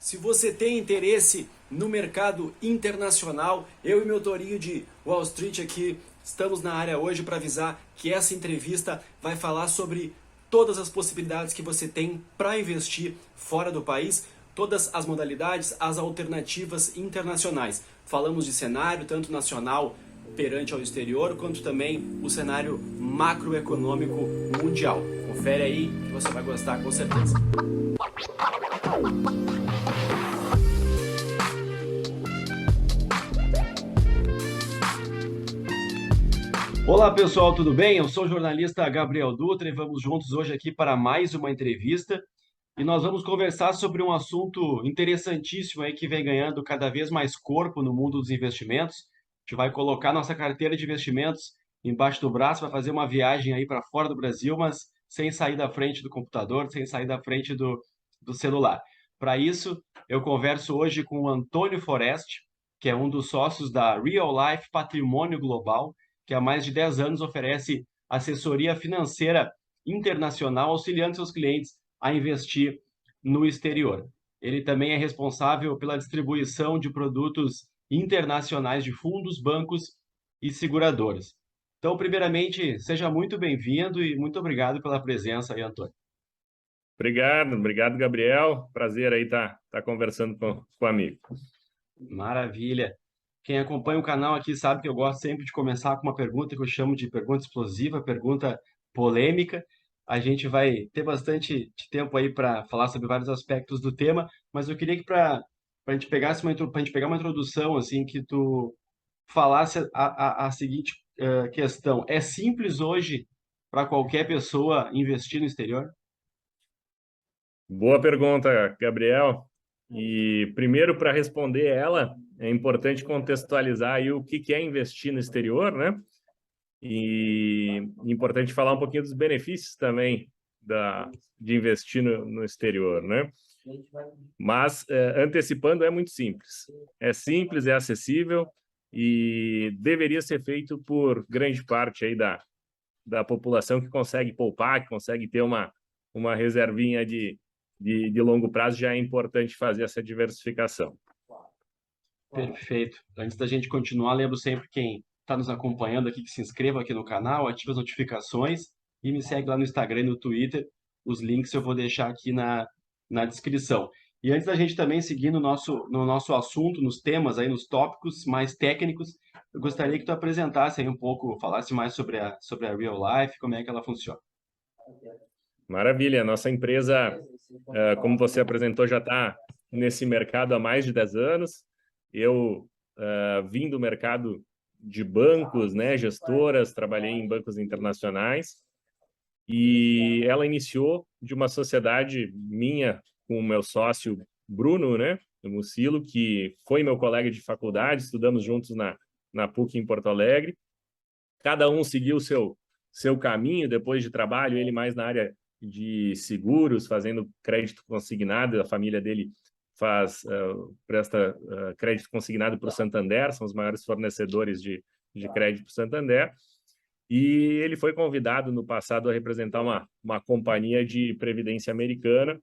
Se você tem interesse no mercado internacional, eu e meu tourinho de Wall Street aqui estamos na área hoje para avisar que essa entrevista vai falar sobre todas as possibilidades que você tem para investir fora do país, todas as modalidades, as alternativas internacionais. Falamos de cenário tanto nacional perante ao exterior, quanto também o cenário macroeconômico mundial. Confere aí que você vai gostar com certeza. Olá pessoal, tudo bem? Eu sou o jornalista Gabriel Dutra e vamos juntos hoje aqui para mais uma entrevista e nós vamos conversar sobre um assunto interessantíssimo aí que vem ganhando cada vez mais corpo no mundo dos investimentos. A gente vai colocar nossa carteira de investimentos embaixo do braço, vai fazer uma viagem aí para fora do Brasil, mas sem sair da frente do computador, sem sair da frente do celular. Para isso, eu converso hoje com o Antônio Forest, que é um dos sócios da Real Life Patrimônio Global, que há mais de 10 anos oferece assessoria financeira internacional, auxiliando seus clientes a investir no exterior. Ele também é responsável pela distribuição de produtos internacionais de fundos, bancos e seguradoras. Então, primeiramente, seja muito bem-vindo e muito obrigado pela presença aí, Antônio. Obrigado, Gabriel. Prazer aí tá conversando com o amigo. Maravilha. Quem acompanha o canal aqui sabe que eu gosto sempre de começar com uma pergunta que eu chamo de pergunta explosiva, pergunta polêmica. A gente vai ter bastante tempo aí para falar sobre vários aspectos do tema, mas eu queria que para a gente pegasse pra gente pegar uma introdução assim que tu falasse a seguinte questão: é simples hoje para qualquer pessoa investir no exterior? Boa pergunta, Gabriel. E primeiro, para responder ela, é importante contextualizar aí o que é investir no exterior, né? E importante falar um pouquinho dos benefícios também de investir no exterior, né? Mas, antecipando, é muito simples. É simples, é acessível e deveria ser feito por grande parte aí da população que consegue poupar, que consegue ter uma reservinha de longo prazo. Já é importante fazer essa diversificação. Perfeito. Antes da gente continuar, lembro sempre quem está nos acompanhando aqui que se inscreva aqui no canal, ative as notificações e me segue lá no Instagram e no Twitter. Os links eu vou deixar aqui na descrição. E antes da gente também seguir no nosso assunto, nos temas aí, nos tópicos mais técnicos, eu gostaria que tu apresentasse aí um pouco, falasse mais sobre a Real Life, como é que ela funciona. Maravilha. Nossa empresa, como você apresentou, já está nesse mercado há mais de 10 anos. Eu vim do mercado de bancos, né, gestoras, trabalhei em bancos internacionais e ela iniciou de uma sociedade minha com o meu sócio Bruno, né, do Mucilo, que foi meu colega de faculdade, estudamos juntos na PUC em Porto Alegre. Cada um seguiu o seu caminho depois de trabalho, ele mais na área de seguros, fazendo crédito consignado. A família dele presta crédito consignado para o Santander, são os maiores fornecedores de crédito para o Santander. E ele foi convidado no passado a representar uma companhia de previdência americana,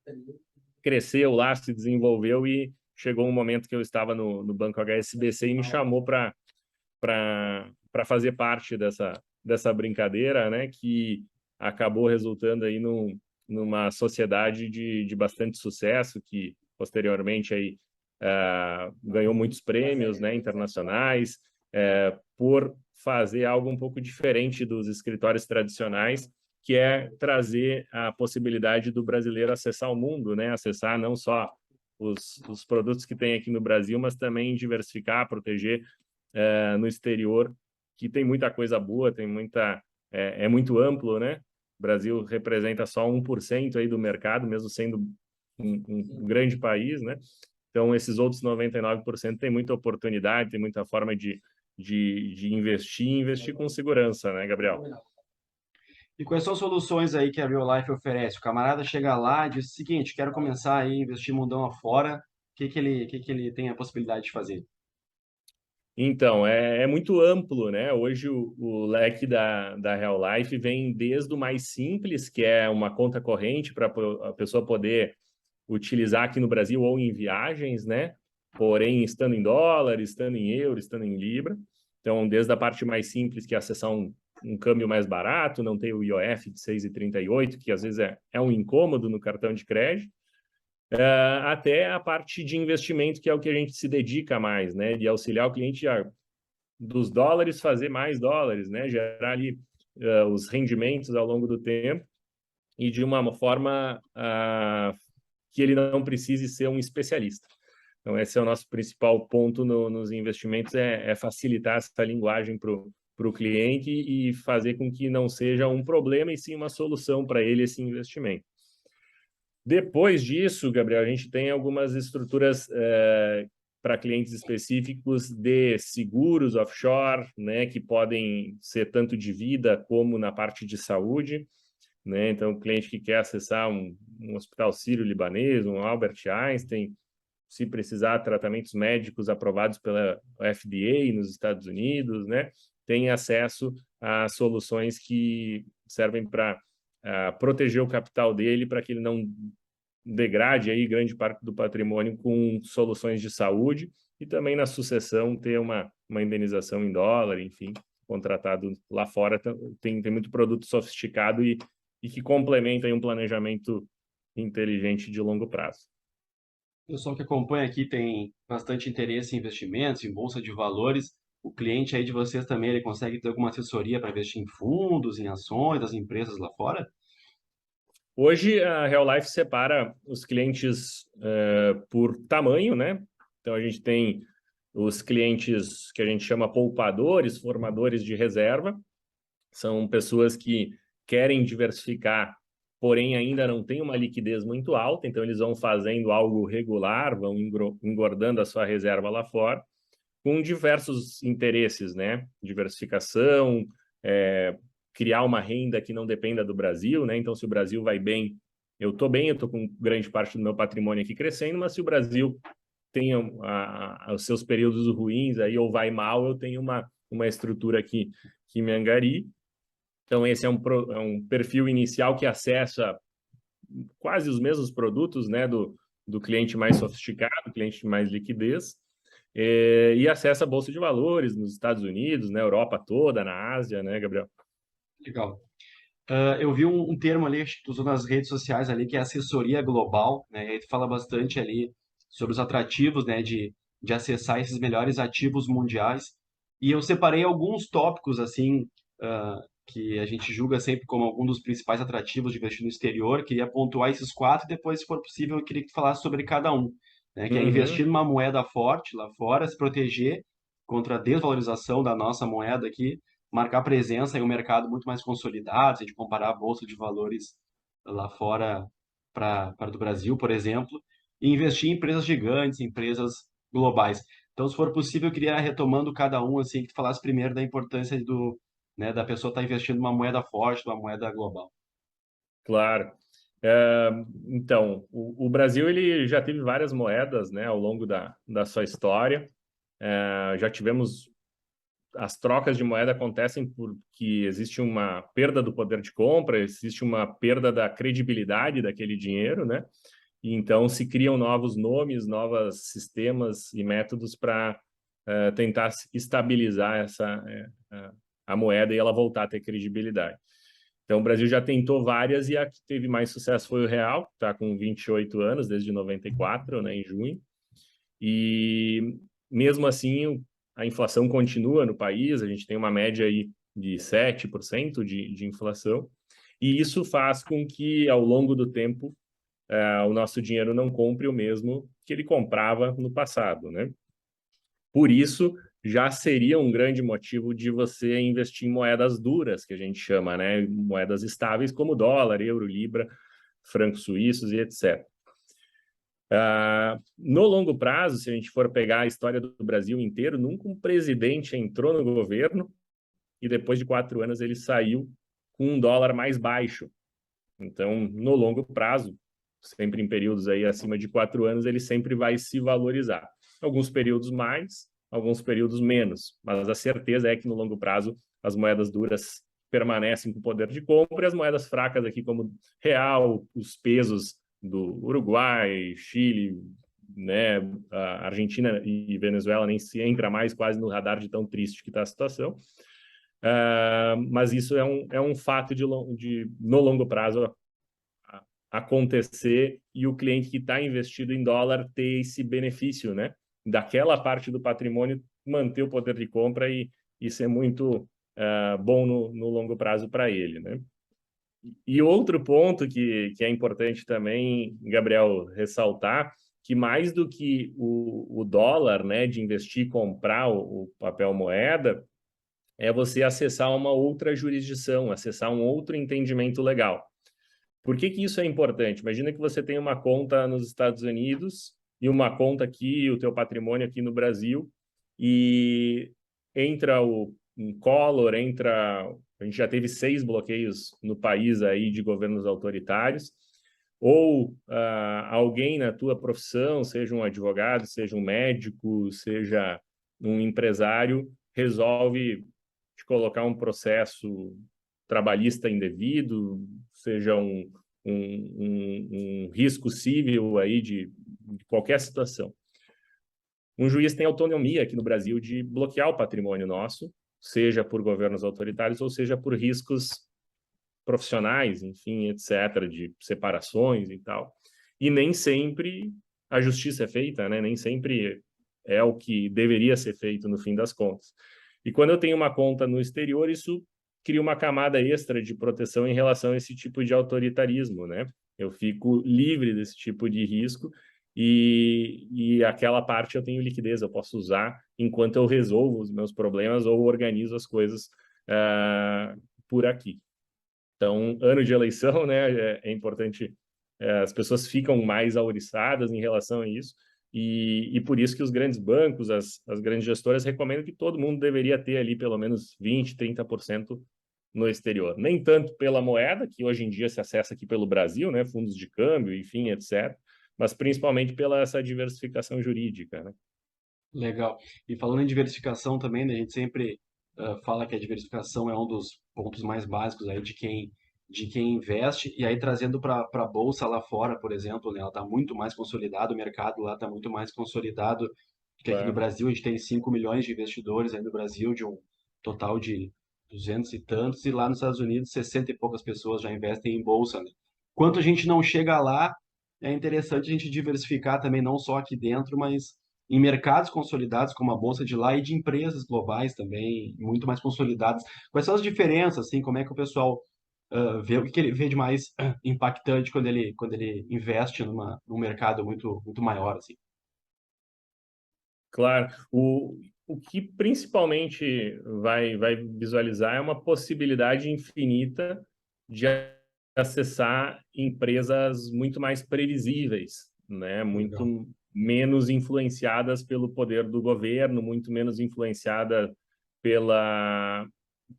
cresceu lá, se desenvolveu e chegou um momento que eu estava no Banco HSBC e me chamou para fazer parte dessa brincadeira, né, que acabou resultando aí numa sociedade de bastante sucesso, que posteriormente aí, ganhou muitos prêmios, né, internacionais, por fazer algo um pouco diferente dos escritórios tradicionais, que é trazer a possibilidade do brasileiro acessar o mundo, né, acessar não só os produtos que tem aqui no Brasil, mas também diversificar, proteger no exterior, que tem muita coisa boa, é muito amplo, né? O Brasil representa só 1% aí do mercado, mesmo sendo um grande país, né? Então, esses outros 99% tem muita oportunidade, tem muita forma de investir e investir com segurança, né, Gabriel? E quais são as soluções aí que a Real Life oferece? O camarada chega lá e diz o seguinte, quero começar aí a investir mundão afora, o que que ele tem a possibilidade de fazer? Então, é muito amplo, né? Hoje o leque da Real Life vem desde o mais simples, que é uma conta corrente para a pessoa poder utilizar aqui no Brasil ou em viagens, né? Porém, estando em dólar, estando em euro, estando em libra. Então, desde a parte mais simples, que é acessar um câmbio mais barato, não ter o IOF de 6,38, que às vezes é um incômodo no cartão de crédito, até a parte de investimento, que é o que a gente se dedica mais, né? De auxiliar o cliente dos dólares fazer mais dólares, né? Gerar ali os rendimentos ao longo do tempo e de uma forma que ele não precise ser um especialista. Então, esse é o nosso principal ponto nos investimentos, é facilitar essa linguagem para o cliente e fazer com que não seja um problema e sim uma solução para ele esse investimento. Depois disso, Gabriel, a gente tem algumas estruturas para clientes específicos de seguros offshore, né, que podem ser tanto de vida como na parte de saúde, né? Então, o cliente que quer acessar um hospital sírio-libanês, um Albert Einstein, se precisar tratamentos médicos aprovados pela FDA nos Estados Unidos, né, tem acesso a soluções que servem para proteger o capital dele, para que ele não degrade aí grande parte do patrimônio com soluções de saúde e também na sucessão ter uma indenização em dólar, enfim, contratado lá fora. Tem muito produto sofisticado e que complementa aí um planejamento inteligente de longo prazo. O pessoal que acompanha aqui tem bastante interesse em investimentos, em bolsa de valores. O cliente aí de vocês também, ele consegue ter alguma assessoria para investir em fundos, em ações das empresas lá fora? Hoje, a Real Life separa os clientes por tamanho, né? Então, a gente tem os clientes que a gente chama poupadores, formadores de reserva. São pessoas que querem diversificar, porém ainda não têm uma liquidez muito alta, então eles vão fazendo algo regular, vão engordando a sua reserva lá fora, com diversos interesses, né? Diversificação, criar uma renda que não dependa do Brasil, né? Então, se o Brasil vai bem, eu estou com grande parte do meu patrimônio aqui crescendo, mas se o Brasil tem os seus períodos ruins aí ou vai mal, eu tenho uma estrutura que me angarie. Então, esse é um perfil inicial que acessa quase os mesmos produtos, né, do cliente mais sofisticado, cliente de mais liquidez, e acessa a Bolsa de Valores nos Estados Unidos, na Europa toda, na Ásia, né, Gabriel? Legal. Eu vi um termo ali que tu usou nas redes sociais ali, que é assessoria global, né? E aí tu fala bastante ali sobre os atrativos, né, de acessar esses melhores ativos mundiais. E eu separei alguns tópicos, assim, que a gente julga sempre como algum dos principais atrativos de investir no exterior. Queria pontuar esses quatro e depois, se for possível, eu queria que tu falasse sobre cada um, né? Que é investir Uhum. numa moeda forte lá fora, se proteger contra a desvalorização da nossa moeda aqui, marcar presença em um mercado muito mais consolidado, se a gente comparar a bolsa de valores lá fora para do Brasil, por exemplo, e investir em empresas gigantes, empresas globais. Então, se for possível, eu queria retomando cada um assim, que tu falasse primeiro da importância né, da pessoa estar investindo numa moeda forte, numa moeda global. Claro. Então, o Brasil ele já teve várias moedas, né, ao longo da sua história. Já tivemos as trocas de moeda acontecem porque existe uma perda do poder de compra, existe uma perda da credibilidade daquele dinheiro, né? E então se criam novos nomes, novos sistemas e métodos para tentar estabilizar a moeda e ela voltar a ter credibilidade. Então, o Brasil já tentou várias e a que teve mais sucesso foi o real, está com 28 anos, desde 94, né, em junho. E mesmo assim, a inflação continua no país, a gente tem uma média aí de 7% de inflação, e isso faz com que, ao longo do tempo, o nosso dinheiro não compre o mesmo que ele comprava no passado, né? Por isso, já seria um grande motivo de você investir em moedas duras, que a gente chama, né? Moedas estáveis como dólar, euro, libra, francos suíços e etc. No longo prazo, se a gente for pegar a história do Brasil inteiro, nunca um presidente entrou no governo e depois de 4 anos ele saiu com um dólar mais baixo. Então, no longo prazo, sempre em períodos aí acima de 4 anos, ele sempre vai se valorizar. Alguns períodos mais, alguns períodos menos, mas a certeza é que no longo prazo as moedas duras permanecem com poder de compra e as moedas fracas aqui como real, os pesos do Uruguai, Chile, né, a Argentina e Venezuela nem se entra mais quase no radar de tão triste que está a situação. Mas isso é um fato no longo prazo acontecer e o cliente que está investido em dólar ter esse benefício, né, daquela parte do patrimônio manter o poder de compra e ser muito bom no longo prazo para ele, né? E outro ponto que é importante também, Gabriel, ressaltar, que mais do que o dólar, né, de investir e comprar o papel moeda, é você acessar uma outra jurisdição, acessar um outro entendimento legal. Por que isso é importante? Imagina que você tem uma conta nos Estados Unidos e uma conta aqui, o teu patrimônio aqui no Brasil, e entra um Collor, a gente já teve 6 bloqueios no país aí de governos autoritários, ou alguém na tua profissão, seja um advogado, seja um médico, seja um empresário, resolve te colocar um processo trabalhista indevido, seja um risco civil aí de qualquer situação. Um juiz tem autonomia aqui no Brasil de bloquear o patrimônio nosso, seja por governos autoritários ou seja por riscos profissionais, enfim, etc., de separações e tal. E nem sempre a justiça é feita, né? Nem sempre é o que deveria ser feito no fim das contas. E quando eu tenho uma conta no exterior, isso cria uma camada extra de proteção em relação a esse tipo de autoritarismo, né? Eu fico livre desse tipo de risco e aquela parte eu tenho liquidez, eu posso usar enquanto eu resolvo os meus problemas ou organizo as coisas por aqui. Então, ano de eleição, né, é importante, as pessoas ficam mais auriçadas em relação a isso, e por isso que os grandes bancos, as grandes gestoras recomendam que todo mundo deveria ter ali pelo menos 20%, 30% no exterior. Nem tanto pela moeda, que hoje em dia se acessa aqui pelo Brasil, né, fundos de câmbio, enfim, etc., mas principalmente pela essa diversificação jurídica, né? Legal. E falando em diversificação também, né, a gente sempre fala que a diversificação é um dos pontos mais básicos aí de quem investe, e aí trazendo para a bolsa lá fora, por exemplo, né, ela está muito mais consolidada, o mercado lá está muito mais consolidado que aqui no Claro. Brasil. A gente tem 5 milhões de investidores aí no Brasil, de um total de 200 e tantos, e lá nos Estados Unidos 60 e poucas pessoas já investem em bolsa, né? Enquanto a gente não chega lá, é interessante a gente diversificar também, não só aqui dentro, mas em mercados consolidados como a bolsa de lá e de empresas globais também, muito mais consolidadas. Quais são as diferenças, assim, como é que o pessoal vê, o que ele vê de mais impactante quando ele investe num mercado muito maior, assim? Claro, o que principalmente vai visualizar é uma possibilidade infinita de acessar empresas muito mais previsíveis, né? Legal. Muito menos influenciadas pelo poder do governo, muito menos influenciada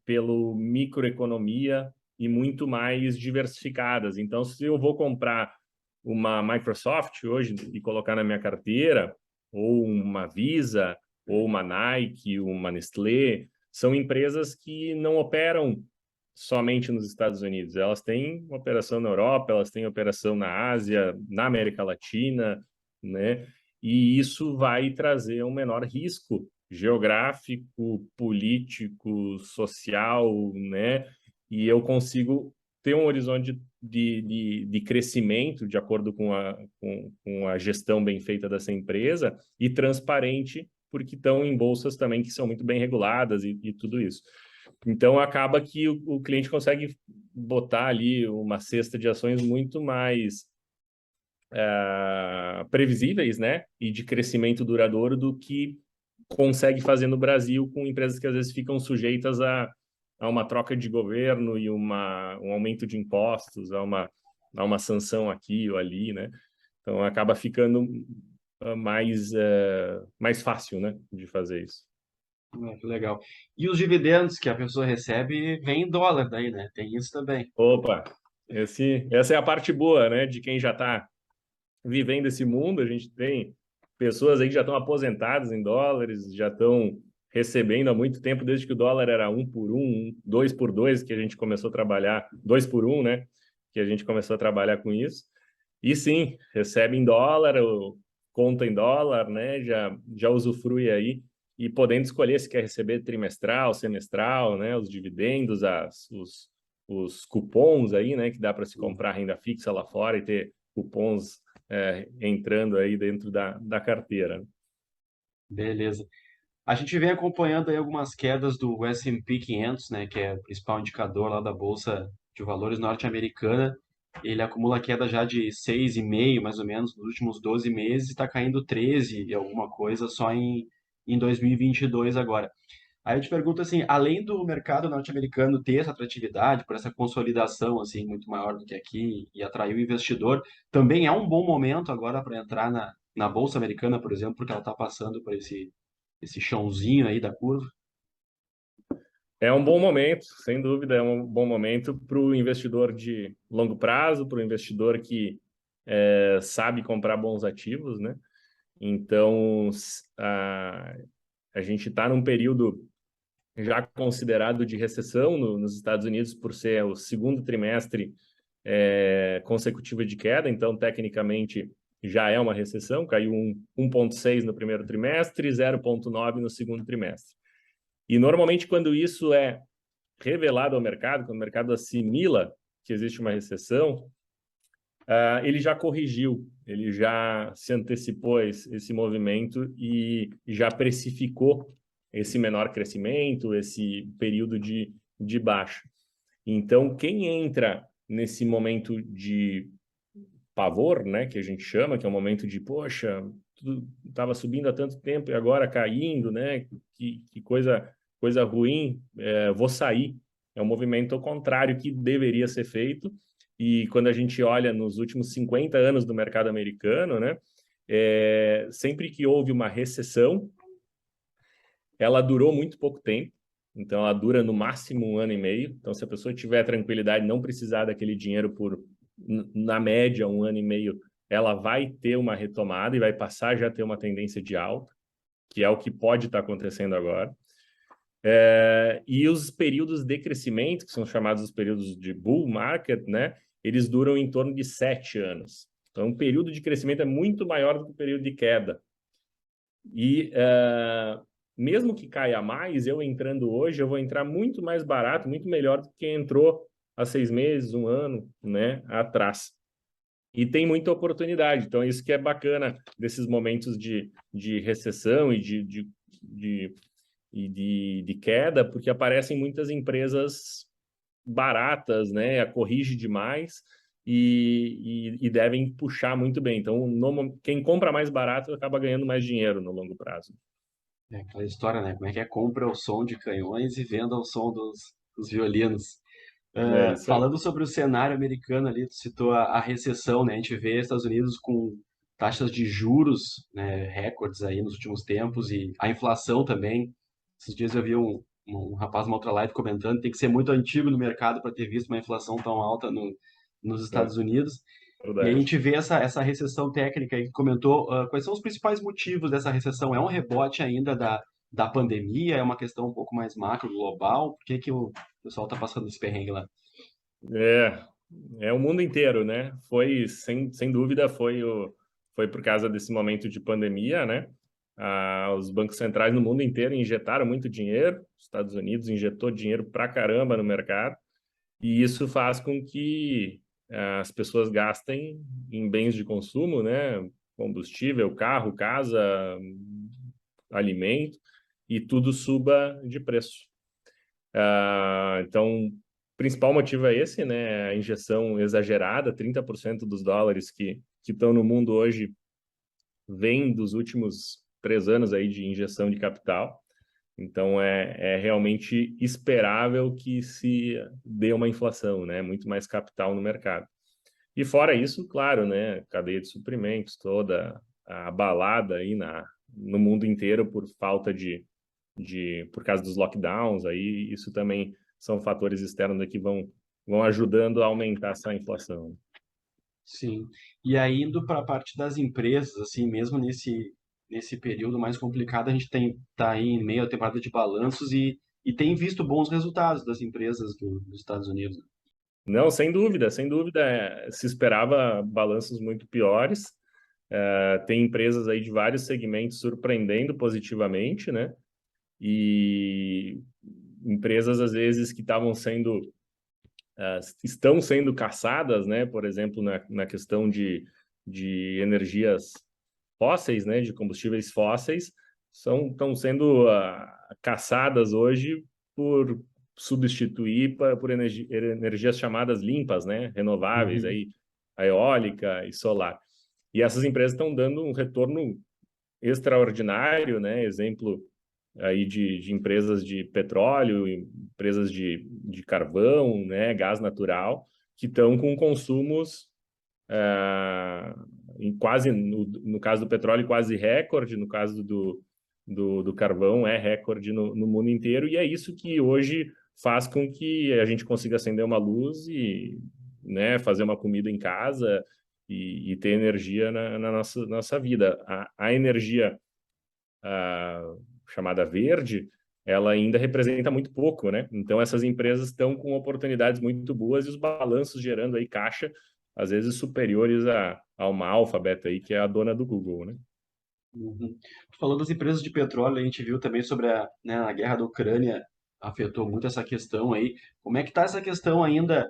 pelo microeconomia e muito mais diversificadas. Então, se eu vou comprar uma Microsoft hoje e colocar na minha carteira, ou uma Visa, ou uma Nike, uma Nestlé, são empresas que não operam somente nos Estados Unidos. Elas têm operação na Europa, elas têm operação na Ásia, na América Latina, né? E isso vai trazer um menor risco geográfico, político, social, né? E eu consigo ter um horizonte de crescimento de acordo com a gestão bem feita dessa empresa e transparente, porque estão em bolsas também que são muito bem reguladas e tudo isso. Então, acaba que o cliente consegue botar ali uma cesta de ações muito mais previsíveis, né? E de crescimento duradouro do que consegue fazer no Brasil com empresas que às vezes ficam sujeitas a uma troca de governo e um aumento de impostos, a uma sanção aqui ou ali, né? Então acaba ficando mais fácil, né, de fazer isso. Que legal. E os dividendos que a pessoa recebe vem em dólar daí, né? Tem isso também. Opa, essa é a parte boa, né, de quem já está vivendo esse mundo. A gente tem pessoas aí que já estão aposentadas em dólares, já estão recebendo há muito tempo, desde que o dólar era 1 por 1, 2 por 2, que a gente começou a trabalhar, 2 por 1, né? Que a gente começou a trabalhar com isso. E sim, recebe em dólar, ou conta em dólar, né? Já usufrui aí e podendo escolher se quer receber trimestral, semestral, né? Os dividendos, os cupons aí, né? Que dá para se comprar renda fixa lá fora e ter cupons entrando aí dentro da carteira. Beleza. A gente vem acompanhando aí algumas quedas do S&P 500, né, que é o principal indicador lá da Bolsa de Valores norte-americana. Ele acumula queda já de 6,5, mais ou menos, nos últimos 12 meses, e está caindo 13 e alguma coisa só em 2022 agora. Aí eu te pergunto assim, além do mercado norte-americano ter essa atratividade, por essa consolidação assim muito maior do que aqui e atrair o investidor, também é um bom momento agora para entrar na Bolsa Americana, por exemplo, porque ela está passando por esse chãozinho aí da curva. É um bom momento, sem dúvida, é um bom momento para o investidor de longo prazo, para o investidor que sabe comprar bons ativos, né? Então, a gente está num período já considerado de recessão nos Estados Unidos por ser o segundo trimestre consecutivo de queda, então, tecnicamente, já é uma recessão, caiu 1,6 no primeiro trimestre, 0,9 no segundo trimestre. E, normalmente, quando isso é revelado ao mercado, quando o mercado assimila que existe uma recessão, ele já corrigiu, ele já se antecipou a esse movimento e já precificou esse menor crescimento, esse período de baixa. Então, quem entra nesse momento de pavor, né, que a gente chama, que é um momento de, poxa, tudo estava subindo há tanto tempo e agora caindo, né, que coisa ruim, vou sair. É um movimento ao contrário que deveria ser feito. E quando a gente olha nos últimos 50 anos do mercado americano, né, sempre que houve uma recessão, ela durou muito pouco tempo. Então, ela dura no máximo 1 ano e meio. Então, se a pessoa tiver tranquilidade, não precisar daquele dinheiro por, na média, 1 ano e meio, ela vai ter uma retomada e vai passar já a ter uma tendência de alta, que é o que pode estar acontecendo agora. E os períodos de crescimento, que são chamados os períodos de bull market, né? Eles duram em torno de 7 anos. Então, o período de crescimento é muito maior do que o período de queda. E mesmo que caia mais, eu entrando hoje, eu vou entrar muito mais barato, muito melhor do que entrou há 6 meses, 1 ano, né, atrás. E tem muita oportunidade. Então, isso que é bacana desses momentos de recessão e de queda, porque aparecem muitas empresas baratas, né, corrige demais e devem puxar muito bem. Então, quem compra mais barato acaba ganhando mais dinheiro no longo prazo. É aquela história, né? Como é que é? Compra ao som de canhões e venda ao som dos violinos. É isso aí. Falando sobre o cenário americano ali, tu citou a recessão, né? A gente vê Estados Unidos com taxas de juros, né, recordes aí nos últimos tempos e a inflação também. Esses dias eu vi um rapaz numa outra live comentando que tem que ser muito antigo no mercado para ter visto uma inflação tão alta nos É Estados Unidos. E aí a verdade. gente vê essa recessão técnica aí que comentou. Quais são os principais motivos dessa recessão? É um rebote ainda da pandemia? É uma questão um pouco mais macro, global? Por que que o pessoal está passando esse perrengue lá? É, é o mundo inteiro, né? Sem dúvida, foi por causa desse momento de pandemia, né? Os bancos centrais no mundo inteiro injetaram muito dinheiro, os Estados Unidos injetou dinheiro pra caramba no mercado, e isso faz com que as pessoas gastem em bens de consumo, né? Combustível, carro, casa, alimento, e tudo suba de preço. Então, o principal motivo é esse, né? A injeção exagerada, 30% dos dólares que estão no mundo hoje vem dos últimos 3 anos aí de injeção de capital. Então, é realmente esperável que se dê uma inflação, né? Muito mais capital no mercado. E fora isso, claro, né? Cadeia de suprimentos, toda abalada aí no mundo inteiro por falta por causa dos lockdowns, aí isso também são fatores externos que vão ajudando a aumentar essa inflação. Sim. E aí, indo para a parte das empresas, assim, mesmo nesse período mais complicado, a gente tá aí em meio à temporada de balanços e tem visto bons resultados das empresas dos Estados Unidos. Não, sem dúvida, sem dúvida. Se esperava balanços muito piores. Tem empresas aí de vários segmentos surpreendendo positivamente, né? E empresas, às vezes, que estão sendo caçadas, né? Por exemplo, na questão de energias fósseis, né? De combustíveis fósseis, estão sendo caçadas hoje por substituir por energias chamadas limpas, né? Renováveis, Uhum. aí, a eólica e solar. E essas empresas estão dando um retorno extraordinário, né? Exemplo aí de empresas de petróleo, empresas de carvão, né? Gás natural, que estão com consumos em quase, no caso do petróleo, quase recorde, no caso do carvão, é recorde no mundo inteiro, e é isso que hoje faz com que a gente consiga acender uma luz e, né, fazer uma comida em casa e ter energia na nossa vida. A energia chamada verde, ela ainda representa muito pouco, né? Então essas empresas estão com oportunidades muito boas e os balanços gerando aí caixa, às vezes superiores a uma Alphabet aí, que é a dona do Google, né? Uhum. Falando das empresas de petróleo, a gente viu também sobre a guerra da Ucrânia, afetou muito essa questão aí. Como é que está essa questão ainda?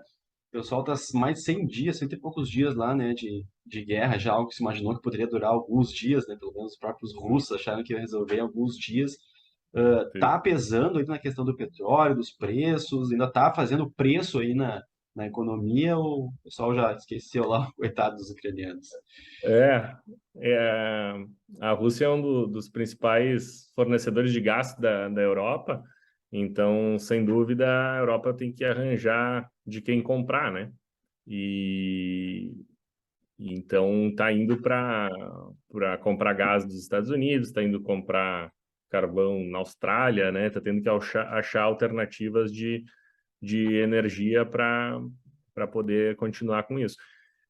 O pessoal está mais de 100 dias, cento e poucos dias lá, né, de guerra, já algo que se imaginou que poderia durar alguns dias, né, pelo menos os próprios russos acharam que ia resolver em alguns dias. Sim. Tá pesando aí na questão do petróleo, dos preços, ainda tá fazendo preço aí na economia, ou o pessoal já esqueceu lá, coitado dos ucranianos? É, é, a Rússia é um dos principais fornecedores de gás da Europa, então, sem dúvida, a Europa tem que arranjar de quem comprar, né? E então tá indo para comprar gás dos Estados Unidos, está indo comprar carvão na Austrália, né? Tá tendo que achar alternativas de energia para poder continuar com isso.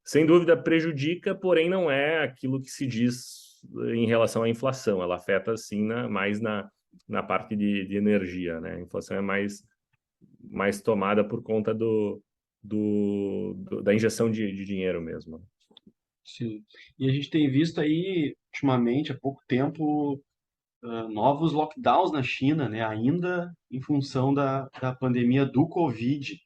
Sem dúvida prejudica, porém não é aquilo que se diz em relação à inflação. Ela afeta sim mais na parte de energia, né? A inflação é mais tomada por conta da injeção de dinheiro mesmo. Sim. E a gente tem visto aí, ultimamente, há pouco tempo, novos lockdowns na China, né? Ainda em função da pandemia do Covid.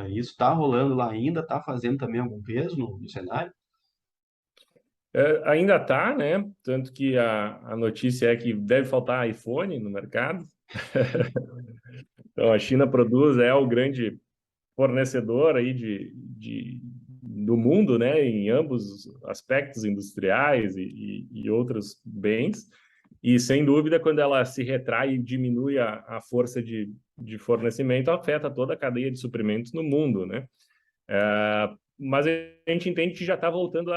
Isso está rolando lá ainda, está fazendo também algum peso no cenário? Ainda está, né? Tanto que a notícia é que deve faltar iPhone no mercado. Então, a China produz, é o grande fornecedor aí do mundo, né? Em ambos os aspectos industriais e outros bens. E, sem dúvida, quando ela se retrai e diminui a força de fornecimento, afeta toda a cadeia de suprimentos no mundo, né? Mas a gente entende que já está voltando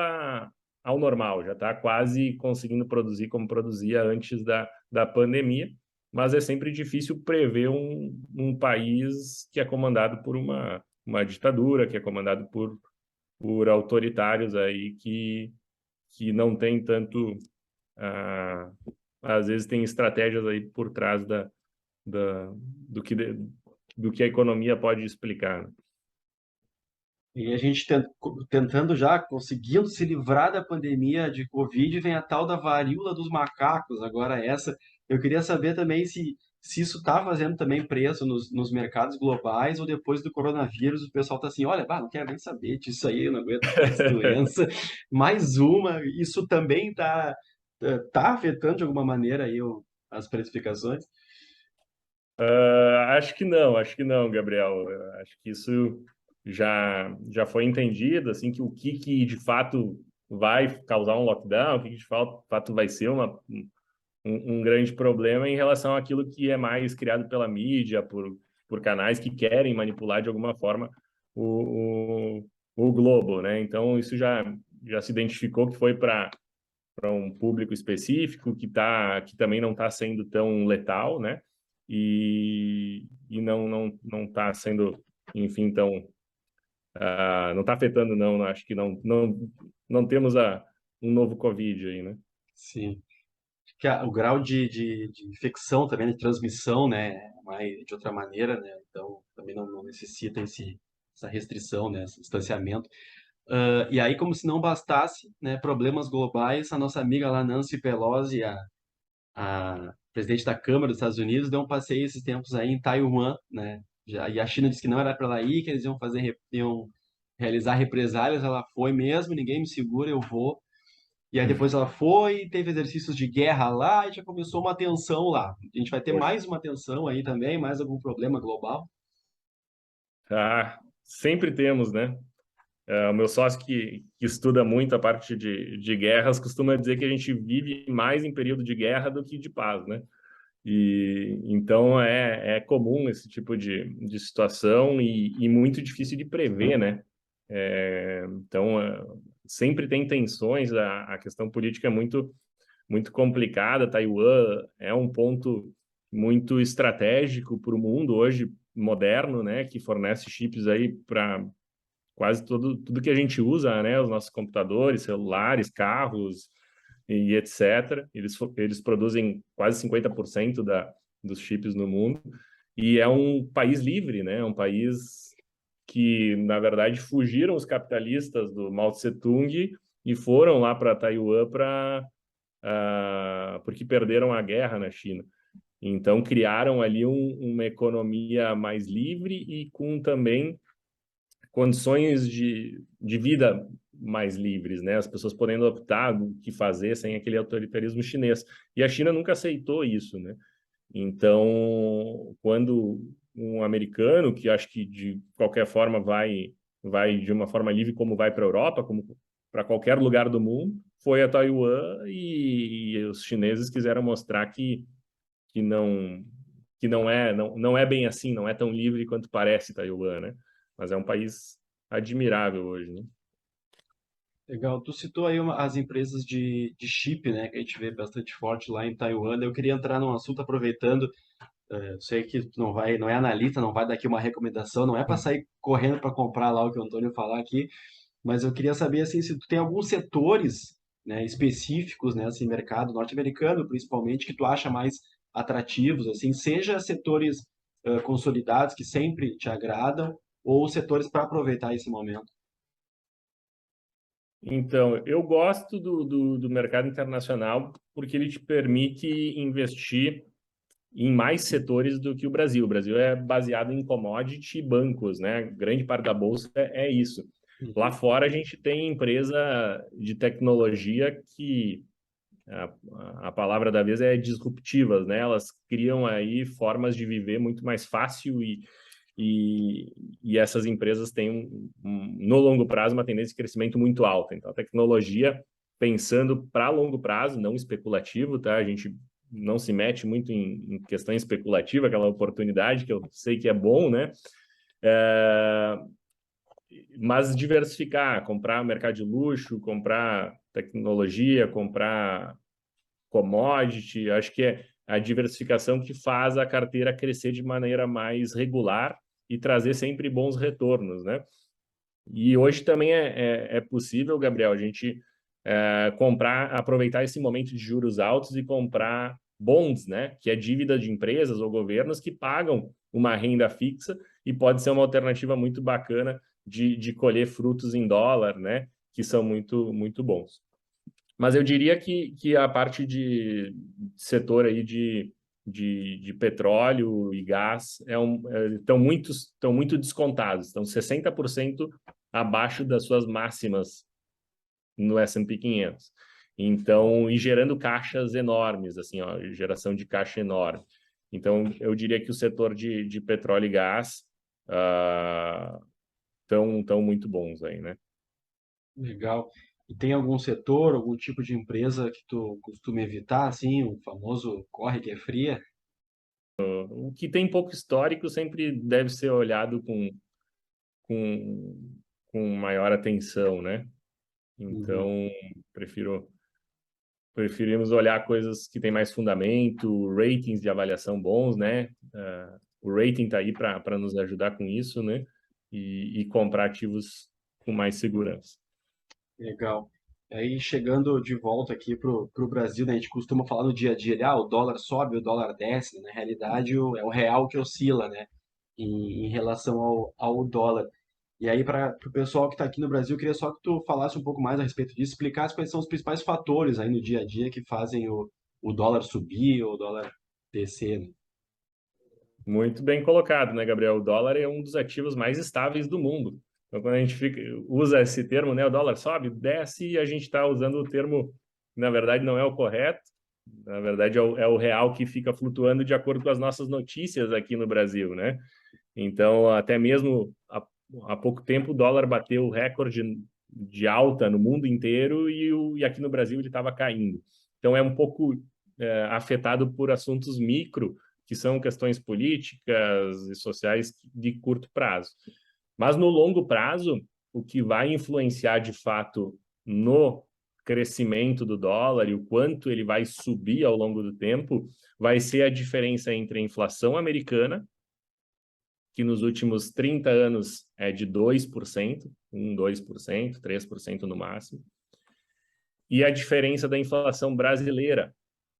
ao normal, já está quase conseguindo produzir como produzia antes da pandemia, mas é sempre difícil prever um país que é comandado por uma ditadura, que é comandado por autoritários aí que não tem tanto, ah, às vezes tem estratégias aí por trás da, do que, do que a economia pode explicar, né? E a gente tentando já, conseguindo se livrar da pandemia de Covid, vem a tal da varíola dos macacos, agora essa. Eu queria saber também se isso está fazendo também preço nos mercados globais, ou depois do coronavírus o pessoal está assim, olha, bah, não quero nem saber disso aí, eu não aguento mais essa doença. Mais uma, isso também tá afetando de alguma maneira aí as precificações? Acho que não, Gabriel. Acho que isso já foi entendido, assim, que o que de fato vai causar um lockdown, o que de fato vai ser um grande problema em relação àquilo que é mais criado pela mídia, por canais que querem manipular de alguma forma o globo, né? Então, isso já se identificou que foi para um público específico que também não está sendo tão letal, né? E não está sendo, enfim, tão não está afetando não, acho que não temos um novo Covid aí, né? Sim. Que o grau de infecção também, de transmissão, né, mais, de outra maneira, né, então também não necessita esse essa restrição, né, esse distanciamento. E aí, como se não bastasse, né, problemas globais, a nossa amiga lá, Nancy Pelosi, a presidente da Câmara dos Estados Unidos, deu um passeio esses tempos aí em Taiwan, né? E a China disse que não era para ela ir, que eles iam realizar represálias. Ela foi mesmo, ninguém me segura, eu vou. E aí depois ela foi, teve exercícios de guerra lá e já começou uma tensão lá. A gente vai ter Poxa. mais uma tensão aí também, mais algum problema global? Ah, sempre temos, né? O meu sócio que estuda muito a parte de guerras costuma dizer que a gente vive mais em período de guerra do que de paz, né? E então é comum esse tipo de situação e muito difícil de prever, né? Então sempre tem tensões, a questão política é muito complicada. Taiwan é um ponto muito estratégico para o mundo hoje moderno, né? Que fornece chips aí para quase tudo que a gente usa, né? Os nossos computadores, celulares, carros e etc. Eles produzem quase 50% dos chips no mundo. E é um país livre, né? É um país que, na verdade, fugiram os capitalistas do Mao Tse-tung e foram lá para Taiwan porque perderam a guerra na China. Então, criaram ali uma economia mais livre e com também condições de vida mais livres, né? As pessoas podendo optar do que fazer sem aquele autoritarismo chinês. E a China nunca aceitou isso, né? Então, quando um americano, que acho que de qualquer forma vai de uma forma livre, como vai para a Europa, como para qualquer lugar do mundo, foi a Taiwan e os chineses quiseram mostrar que não não é bem assim, não é tão livre quanto parece Taiwan, né? Mas é um país admirável hoje, né? Legal. Tu citou aí as empresas de chip, né, que a gente vê bastante forte lá em Taiwan. Eu queria entrar num assunto aproveitando. Eu sei que tu não é analista, não vai dar aqui uma recomendação, não é para sair correndo para comprar lá o que o Antônio falar aqui, mas eu queria saber assim se tu tem alguns setores, né, específicos nesse mercado norte-americano, principalmente, que tu acha mais atrativos, assim, seja setores consolidados que sempre te agradam ou setores para aproveitar esse momento. Então, eu gosto do mercado internacional porque ele te permite investir em mais setores do que o Brasil. O Brasil é baseado em commodity e bancos, né? Grande parte da bolsa é isso. Lá Uhum. fora a gente tem empresa de tecnologia que a palavra da vez é disruptivas, né? Elas criam aí formas de viver muito mais fácil e, e essas empresas têm, no longo prazo, uma tendência de crescimento muito alta. Então, a tecnologia, pensando para longo prazo, não especulativo, tá? A gente não se mete muito em questão especulativa, aquela oportunidade que eu sei que é bom, né? É, mas diversificar, comprar mercado de luxo, comprar tecnologia, comprar commodity, acho que é a diversificação que faz a carteira crescer de maneira mais regular e trazer sempre bons retornos, né? E hoje também é possível, Gabriel, a gente aproveitar esse momento de juros altos e comprar bonds, né? Que é dívida de empresas ou governos que pagam uma renda fixa e pode ser uma alternativa muito bacana de colher frutos em dólar, né? Que são muito bons. Mas eu diria que a parte de setor aí de petróleo e gás estão muito descontados, estão 60% abaixo das suas máximas no S&P 500. Então, e gerando caixas enormes, assim, ó, geração de caixa enorme. Então, eu diria que o setor de petróleo e gás estão muito bons aí, né? Legal. E tem algum setor, algum tipo de empresa que tu costuma evitar, assim, o famoso corre que é fria? O que tem pouco histórico sempre deve ser olhado com, com maior atenção, né? Uhum. Então, preferimos olhar coisas que têm mais fundamento, ratings de avaliação bons, né? O rating está aí para nos ajudar com isso, né? E comprar ativos com mais segurança. Legal. Aí, chegando de volta aqui pro Brasil, né, a gente costuma falar no dia a dia, o dólar sobe, o dólar desce, né? Na realidade, é o real que oscila, né, em relação ao dólar. E aí, para o pessoal que está aqui no Brasil, eu queria só que tu falasse um pouco mais a respeito disso, explicasse quais são os principais fatores aí no dia a dia que fazem o dólar subir ou o dólar descer, né? Muito bem colocado, né, Gabriel? O dólar é um dos ativos mais estáveis do mundo. Então, quando a gente usa esse termo, né, o dólar sobe, desce, e a gente está usando o termo que, na verdade, não é o correto. Na verdade, é o real que fica flutuando de acordo com as nossas notícias aqui no Brasil, né? Então, até mesmo há pouco tempo, o dólar bateu o recorde de alta no mundo inteiro e aqui no Brasil ele estava caindo. Então, é um pouco afetado por assuntos micro, que são questões políticas e sociais de curto prazo. Mas no longo prazo, o que vai influenciar de fato no crescimento do dólar e o quanto ele vai subir ao longo do tempo vai ser a diferença entre a inflação americana, que nos últimos 30 anos é de 2%, 2%, 3% no máximo, e a diferença da inflação brasileira,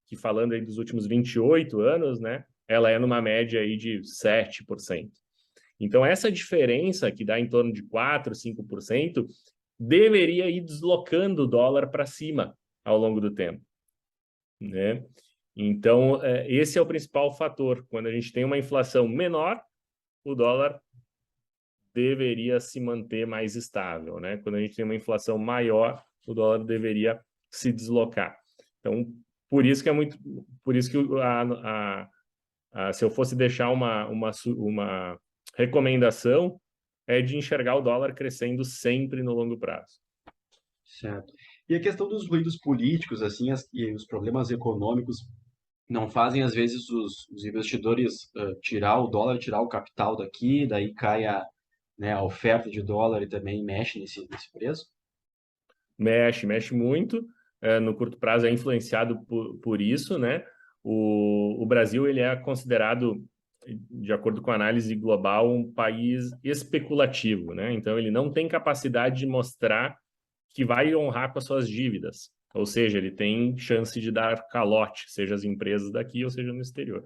que falando aí dos últimos 28 anos, né, ela é numa média aí de 7%. Então, essa diferença, que dá em torno de 4%, 5%, deveria ir deslocando o dólar para cima ao longo do tempo, né? Então, esse é o principal fator. Quando a gente tem uma inflação menor, o dólar deveria se manter mais estável, né? Quando a gente tem uma inflação maior, o dólar deveria se deslocar. Então, por isso que se eu fosse deixar uma recomendação é de enxergar o dólar crescendo sempre no longo prazo. Certo. E a questão dos ruídos políticos, assim, e os problemas econômicos não fazem, às vezes, os investidores tirar o dólar, tirar o capital daqui, daí cai né, a oferta de dólar e também mexe nesse preço? Mexe muito. No curto prazo é influenciado por isso, né? O Brasil ele é considerado, de acordo com a análise global, um país especulativo, né? Então ele não tem capacidade de mostrar que vai honrar com as suas dívidas. Ou seja, ele tem chance de dar calote, seja as empresas daqui ou seja no exterior,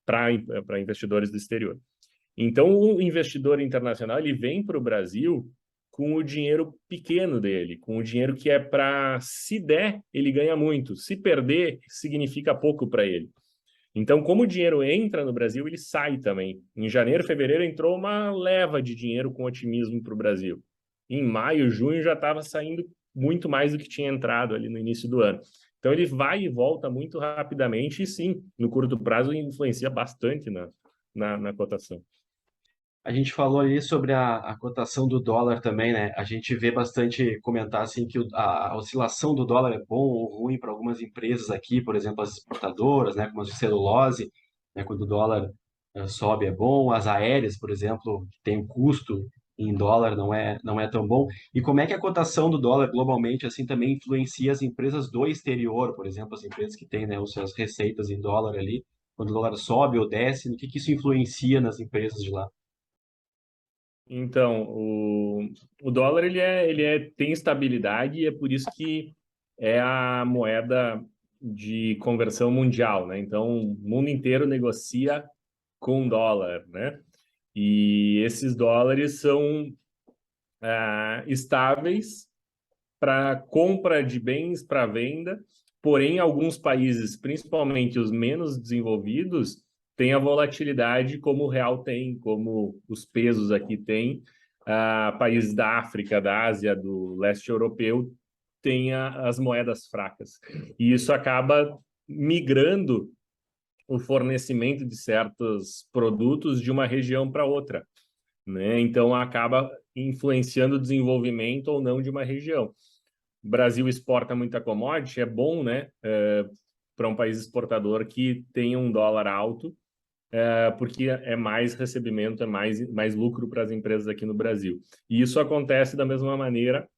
para investidores do exterior. Então, o investidor internacional ele vem para o Brasil com o dinheiro pequeno dele, com o dinheiro que é para, se der, ele ganha muito, se perder, significa pouco para ele. Então, como o dinheiro entra no Brasil, ele sai também. Em janeiro, fevereiro, entrou uma leva de dinheiro com otimismo para o Brasil. Em maio, junho, já estava saindo muito mais do que tinha entrado ali no início do ano. Então, ele vai e volta muito rapidamente e, sim, no curto prazo, influencia bastante na cotação. A gente falou ali sobre a cotação do dólar também, né? A gente vê bastante comentar assim que a oscilação do dólar é bom ou ruim para algumas empresas aqui, por exemplo, as exportadoras, né, como as de celulose, né, quando o dólar sobe é bom, as aéreas, por exemplo, que tem um custo em dólar não é tão bom. E como é que a cotação do dólar globalmente assim também influencia as empresas do exterior, por exemplo, as empresas que têm, né, as suas receitas em dólar ali, quando o dólar sobe ou desce, o que que isso influencia nas empresas de lá? Então, o dólar tem estabilidade e é por isso que é a moeda de conversão mundial, né? Então, o mundo inteiro negocia com dólar, né? E esses dólares são estáveis para compra de bens para venda, porém, alguns países, principalmente os menos desenvolvidos, têm a volatilidade como o real tem, como os pesos aqui têm. Países da África, da Ásia, do leste europeu têm as moedas fracas. E isso acaba migrando o fornecimento de certos produtos de uma região para outra, né? Então acaba influenciando o desenvolvimento ou não de uma região. O Brasil exporta muita commodity, é bom, né, para um país exportador que tenha um dólar alto, porque é mais recebimento, é mais lucro para as empresas aqui no Brasil. E isso acontece da mesma maneira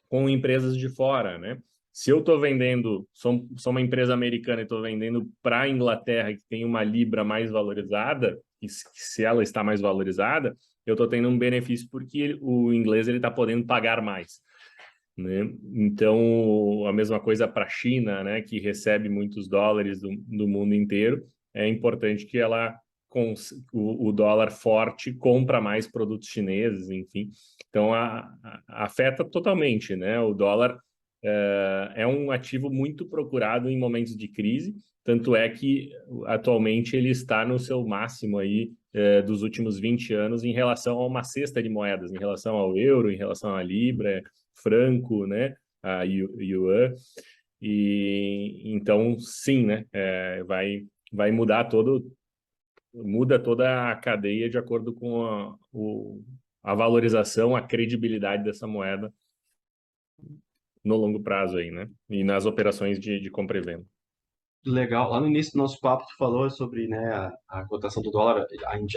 com empresas de fora, né? Se eu estou vendendo, sou uma empresa americana e estou vendendo para a Inglaterra, que tem uma libra mais valorizada, e se ela está mais valorizada, eu estou tendo um benefício porque o inglês ele está podendo pagar mais, né? Então, a mesma coisa para a China, né, que recebe muitos dólares do mundo inteiro, é importante que ela o dólar forte compra mais produtos chineses, enfim. Então, afeta totalmente, né? O dólar é um ativo muito procurado em momentos de crise, tanto é que atualmente ele está no seu máximo aí dos últimos 20 anos em relação a uma cesta de moedas, em relação ao euro, em relação à libra, franco, né? A yuan. E então, sim, né? Vai muda toda a cadeia de acordo com a valorização, a credibilidade dessa moeda no longo prazo aí, né? E nas operações de compra e venda. Legal. Lá no início do nosso papo, tu falou sobre, né, a cotação do dólar,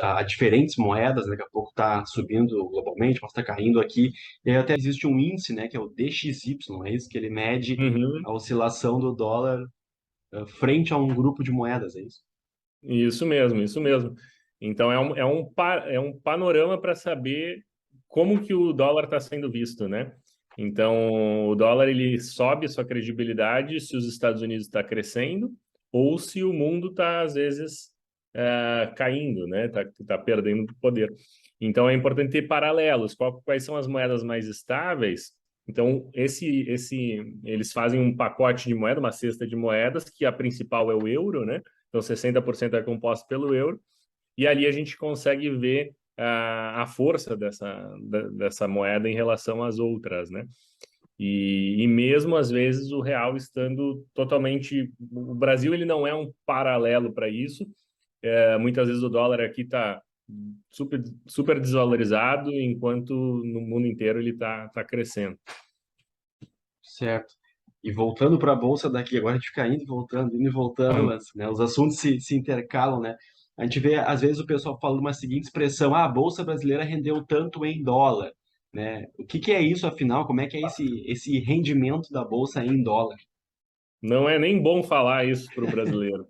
a diferentes moedas, daqui a pouco está subindo globalmente, mas está caindo aqui. E aí até existe um índice, né, que é o DXY, é isso que ele mede Uhum. a oscilação do dólar frente a um grupo de moedas, é isso? Isso mesmo, isso mesmo. Então é um panorama para saber como que o dólar está sendo visto, né? Então o dólar ele sobe sua credibilidade se os Estados Unidos está crescendo ou se o mundo está às vezes caindo, né? Tá perdendo poder. Então é importante ter paralelos. Quais são as moedas mais estáveis? Então eles fazem um pacote de moeda, uma cesta de moedas que a principal é o euro, né? Então, 60% é composto pelo euro, e ali a gente consegue ver a força dessa moeda em relação às outras, né? E mesmo às vezes o real estando totalmente. O Brasil ele não é um paralelo para isso. Muitas vezes o dólar aqui está super desvalorizado, enquanto no mundo inteiro ele tá crescendo. Certo. E voltando para a bolsa daqui, agora a gente fica indo e voltando, mas, né, os assuntos se intercalam, né? A gente vê, às vezes, o pessoal falando uma seguinte expressão: ah, a bolsa brasileira rendeu tanto em dólar, né? O que que é isso, afinal? Como é que é esse rendimento da bolsa em dólar? Não é nem bom falar isso para o brasileiro.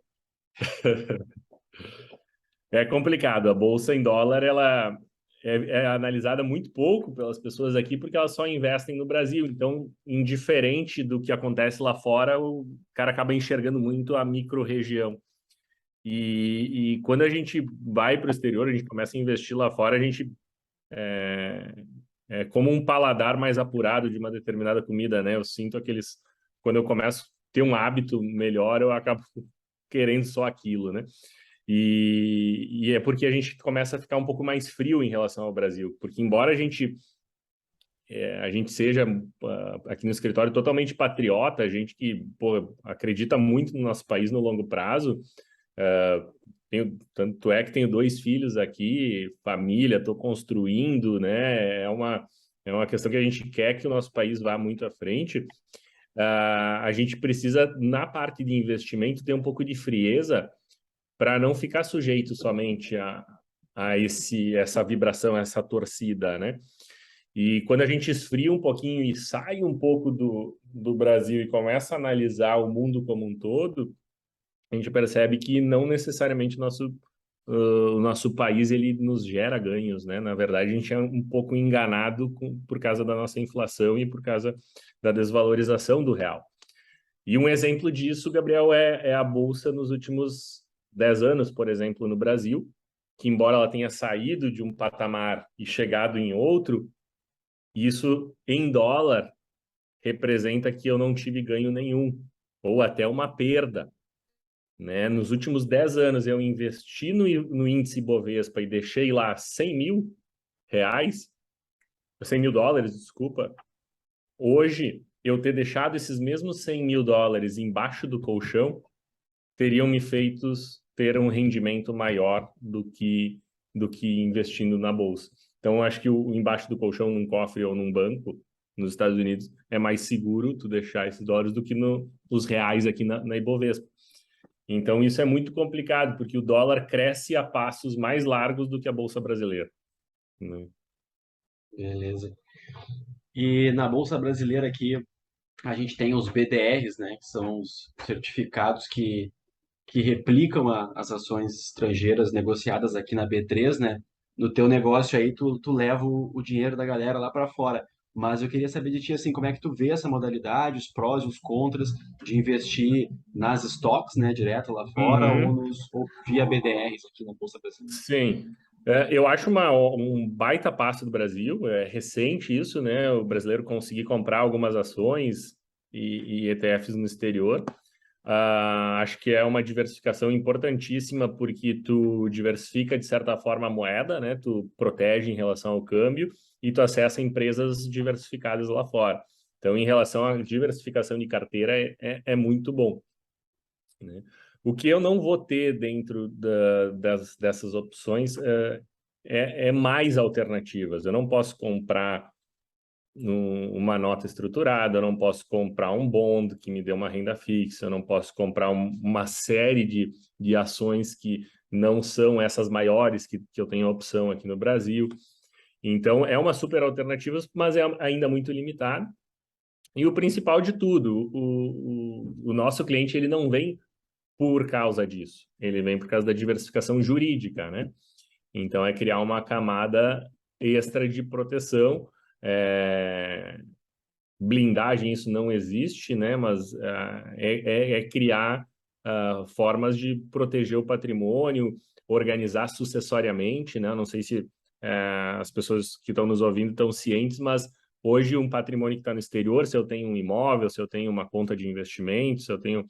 É complicado. A bolsa em dólar, ela é analisada muito pouco pelas pessoas aqui porque elas só investem no Brasil. Então, indiferente do que acontece lá fora, o cara acaba enxergando muito a micro-região. E quando a gente vai para o exterior, a gente começa a investir lá fora, a gente é, é como um paladar mais apurado de uma determinada comida, né? Eu sinto quando eu começo a ter um hábito melhor, eu acabo querendo só aquilo, né? E é porque a gente começa a ficar um pouco mais frio em relação ao Brasil, porque embora a gente seja aqui no escritório totalmente patriota, a gente que acredita muito no nosso país no longo prazo, tanto é que tenho 2 filhos aqui, família, estou construindo, né? É uma questão que a gente quer que o nosso país vá muito à frente. A gente precisa, na parte de investimento, ter um pouco de frieza para não ficar sujeito somente a essa vibração, essa torcida, né? E quando a gente esfria um pouquinho e sai um pouco do Brasil e começa a analisar o mundo como um todo, a gente percebe que não necessariamente o nosso país ele nos gera ganhos, né? Na verdade, a gente é um pouco enganado por causa da nossa inflação e por causa da desvalorização do real. E um exemplo disso, Gabriel, é a bolsa nos últimos 10 anos, por exemplo, no Brasil, que embora ela tenha saído de um patamar e chegado em outro, isso em dólar representa que eu não tive ganho nenhum, ou até uma perda, né? Nos últimos 10 anos eu investi no índice Bovespa e deixei lá 100 mil reais, 100 mil dólares, desculpa. Hoje, eu ter deixado esses mesmos 100 mil dólares embaixo do colchão teriam me feito ter um rendimento maior do que investindo na bolsa. Então, eu acho que o embaixo do colchão, num cofre ou num banco, nos Estados Unidos, é mais seguro tu deixar esses dólares do que os reais aqui na Ibovespa. Então, isso é muito complicado, porque o dólar cresce a passos mais largos do que a bolsa brasileira, né? Beleza. E na bolsa brasileira aqui, a gente tem os BDRs, né, que são os certificados que replicam as ações estrangeiras negociadas aqui na B3, né? No teu negócio aí, tu leva o dinheiro da galera lá para fora. mas eu queria saber de ti, assim, como é que tu vê essa modalidade, os prós e os contras de investir nas stocks, né, direto lá fora, ou, Uhum. ou via BDRs aqui na Bolsa Brasileira. Sim. Eu acho um baita passo do Brasil, é recente isso, né? O brasileiro conseguir comprar algumas ações e ETFs no exterior. Acho que é uma diversificação importantíssima porque tu diversifica de certa forma a moeda, né? Tu protege em relação ao câmbio e tu acessa empresas diversificadas lá fora. Então, em relação à diversificação de carteira, é muito bom, né? O que eu não vou ter dentro dessas opções é mais alternativas. Eu não posso comprar uma nota estruturada, eu não posso comprar um bond que me dê uma renda fixa, eu não posso comprar uma série de ações que não são essas maiores que eu tenho opção aqui no Brasil. Então, é uma super alternativa, mas é ainda muito limitado. E o principal de tudo, o nosso cliente ele não vem por causa disso, ele vem por causa da diversificação jurídica, né? Então, é criar uma camada extra de proteção. Blindagem, isso não existe, né? Mas é criar formas de proteger o patrimônio, organizar sucessoriamente, né? Não sei se as pessoas que estão nos ouvindo estão cientes, mas hoje um patrimônio que está no exterior, se eu tenho um imóvel, se eu tenho uma conta de investimento, se eu tenho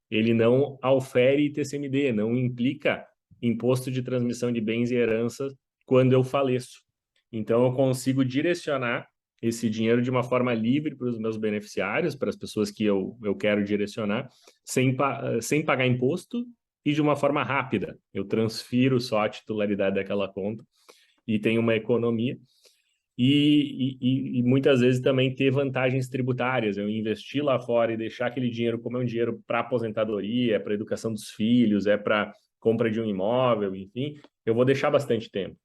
ele não aufere TCMD, não implica imposto de transmissão de bens e heranças quando eu faleço. Então, eu consigo direcionar esse dinheiro de uma forma livre para os meus beneficiários, para as pessoas que eu quero direcionar, sem pagar imposto e de uma forma rápida. Eu transfiro só a titularidade daquela conta e tenho uma economia. E muitas vezes também ter vantagens tributárias. Eu investir lá fora e deixar aquele dinheiro como é um dinheiro para aposentadoria, é para educação dos filhos, é para compra de um imóvel, enfim, eu vou deixar bastante tempo.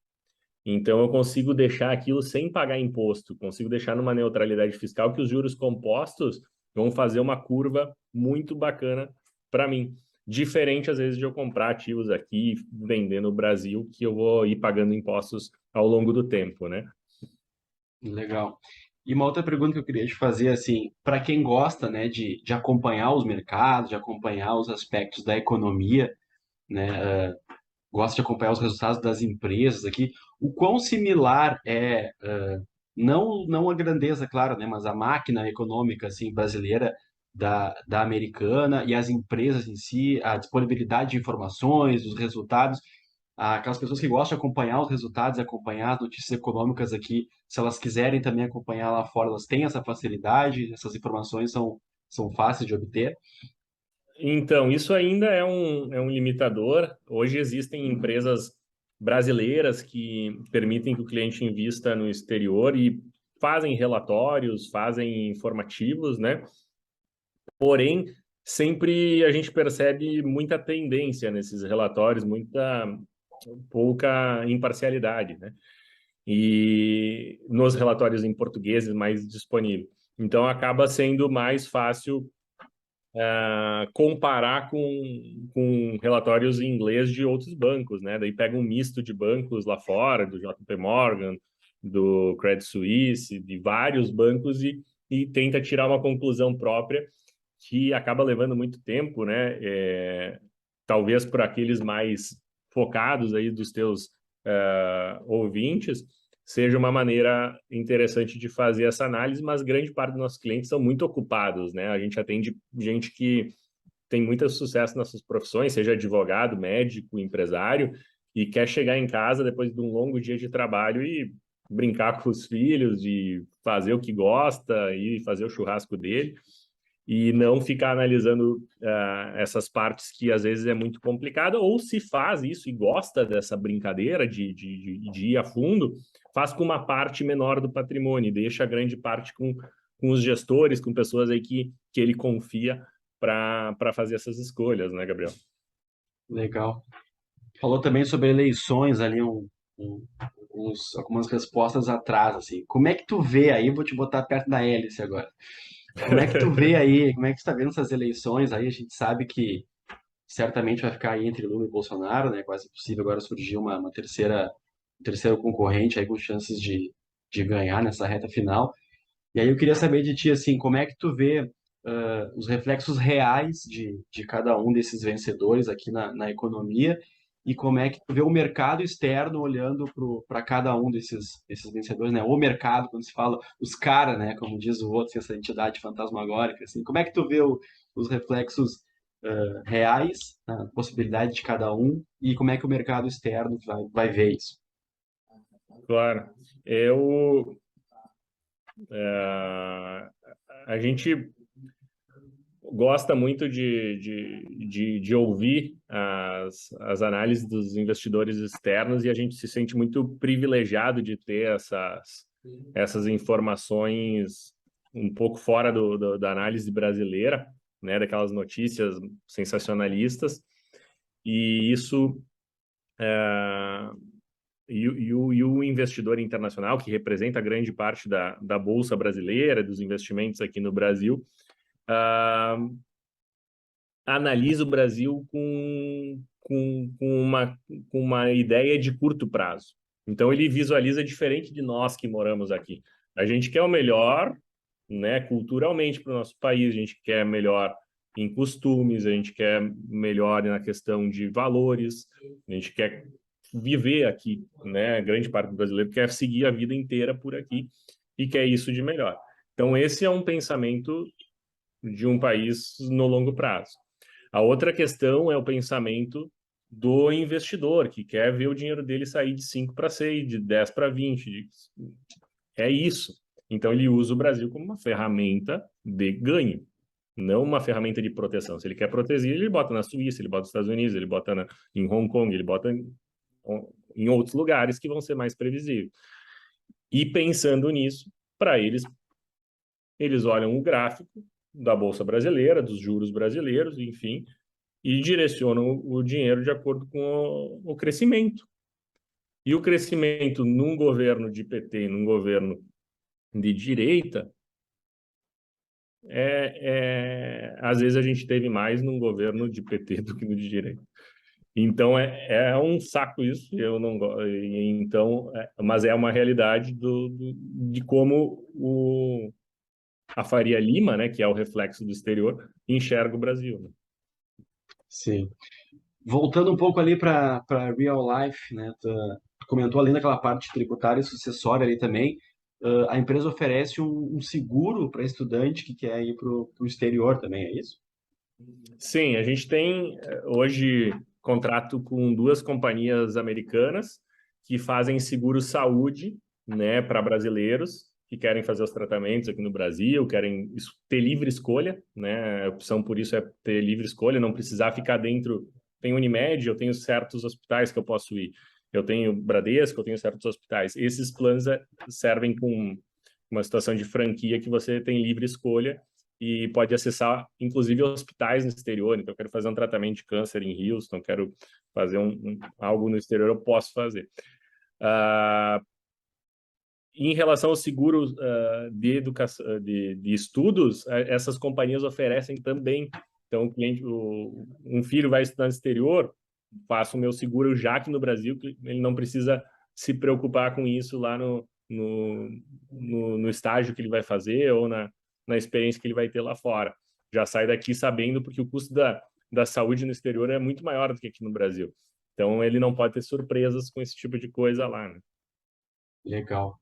Então, eu consigo deixar aquilo sem pagar imposto, consigo deixar numa neutralidade fiscal que os juros compostos vão fazer uma curva muito bacana para mim. Diferente, às vezes, de eu comprar ativos aqui, vender no Brasil, que eu vou ir pagando impostos ao longo do tempo, né? Legal. E uma outra pergunta que eu queria te fazer, assim, para quem gosta, né, de acompanhar os mercados, de acompanhar os aspectos da economia, né, gosta de acompanhar os resultados das empresas aqui, o quão similar é, não a grandeza, claro, né, mas a máquina econômica, assim, brasileira da americana e as empresas em si, a disponibilidade de informações, dos resultados, aquelas pessoas que gostam de acompanhar os resultados, acompanhar as notícias econômicas aqui, se elas quiserem também acompanhar lá fora, elas têm essa facilidade, essas informações são fáceis de obter. Então, isso ainda é um limitador. Hoje existem empresas brasileiras que permitem que o cliente invista no exterior e fazem relatórios, fazem informativos, né? Porém, sempre a gente percebe muita tendência nesses relatórios, muita pouca imparcialidade, né? E nos relatórios em português mais disponível. Então, acaba sendo mais fácil comparar com relatórios em inglês de outros bancos, né? Daí pega um misto de bancos lá fora, do JP Morgan, do Credit Suisse, de vários bancos e tenta tirar uma conclusão própria que acaba levando muito tempo, né? Talvez por aqueles mais focados aí dos teus ouvintes, seja uma maneira interessante de fazer essa análise, mas grande parte dos nossos clientes são muito ocupados, né? A gente atende gente que tem muito sucesso nas suas profissões, seja advogado, médico, empresário, e quer chegar em casa depois de um longo dia de trabalho e brincar com os filhos, e fazer o que gosta e fazer o churrasco dele e não ficar analisando essas partes que às vezes é muito complicada, ou se faz isso e gosta dessa brincadeira de ir a fundo, faz com uma parte menor do patrimônio, e deixa a grande parte com os gestores, com pessoas aí que ele confia para fazer essas escolhas, né, Gabriel? Legal. Falou também sobre eleições ali, um- algumas respostas atrás, assim. Como é que tu vê aí, vou te botar perto da hélice agora. Como é que tu vê aí, como é que tu tá vendo essas eleições aí? A gente sabe que certamente vai ficar aí entre Lula e Bolsonaro, né? Quase possível agora surgir uma terceira, um terceiro concorrente aí com chances de ganhar nessa reta final. E aí eu queria saber de ti, assim, como é que tu vê os reflexos reais de cada um desses vencedores aqui na economia e como é que tu vê o mercado externo olhando para cada um desses vencedores, né? O mercado, quando se fala, os caras, né? Como diz o outro, essa entidade fantasmagórica, assim, como é que tu vê os reflexos reais, a possibilidade de cada um e como é que o mercado externo vai ver isso? Claro. Eu, eh, a gente gosta muito de ouvir as análises dos investidores externos e a gente se sente muito privilegiado de ter essas informações um pouco fora da análise brasileira, né, daquelas notícias sensacionalistas, e isso e o investidor internacional, que representa grande parte da Bolsa brasileira, dos investimentos aqui no Brasil, uh, analisa o Brasil com uma ideia de curto prazo. Então, ele visualiza diferente de nós que moramos aqui. A gente quer o melhor, né, culturalmente para o nosso país, a gente quer melhor em costumes, a gente quer melhor na questão de valores, a gente quer viver aqui, né? Grande parte do brasileiro quer seguir a vida inteira por aqui e quer isso de melhor. Então, esse é um pensamento de um país no longo prazo. A outra questão é o pensamento do investidor, que quer ver o dinheiro dele sair de 5 para 6, de 10 para 20. É isso. Então, ele usa o Brasil como uma ferramenta de ganho, não uma ferramenta de proteção. Se ele quer proteger, ele bota na Suíça, ele bota nos Estados Unidos, ele bota em Hong Kong, ele bota em outros lugares que vão ser mais previsíveis. E pensando nisso, para eles olham o gráfico da Bolsa Brasileira, dos juros brasileiros, enfim, e direcionam o dinheiro de acordo com o crescimento. E o crescimento num governo de PT, num governo de direita, às vezes a gente teve mais num governo de PT do que no de direita. Então é um saco isso, eu não gosto. Então, mas é uma realidade de como a Faria Lima, né, que é o reflexo do exterior, enxerga o Brasil. Né? Sim. Voltando um pouco ali para real life, né? Tu comentou ali naquela parte tributária e sucessória ali também. A empresa oferece um seguro para estudante que quer ir para o exterior também, é isso? Sim, a gente tem hoje contrato com duas companhias americanas que fazem seguro saúde, né, para brasileiros que querem fazer os tratamentos aqui no Brasil, querem ter livre escolha, né? A opção por isso é ter livre escolha, não precisar ficar dentro. Tem Unimed, eu tenho certos hospitais que eu posso ir. Eu tenho Bradesco, eu tenho certos hospitais. Esses planos servem com uma situação de franquia que você tem livre escolha e pode acessar, inclusive, hospitais no exterior. Então, eu quero fazer um tratamento de câncer em Houston, quero fazer algo no exterior, eu posso fazer. Em relação ao seguro de educação, de estudos, essas companhias oferecem também. Então, um filho vai estudar no exterior, faço o meu seguro já aqui no Brasil, que ele não precisa se preocupar com isso lá no estágio que ele vai fazer ou na experiência que ele vai ter lá fora. Já sai daqui sabendo, porque o custo da saúde no exterior é muito maior do que aqui no Brasil. Então, ele não pode ter surpresas com esse tipo de coisa lá, né? Legal.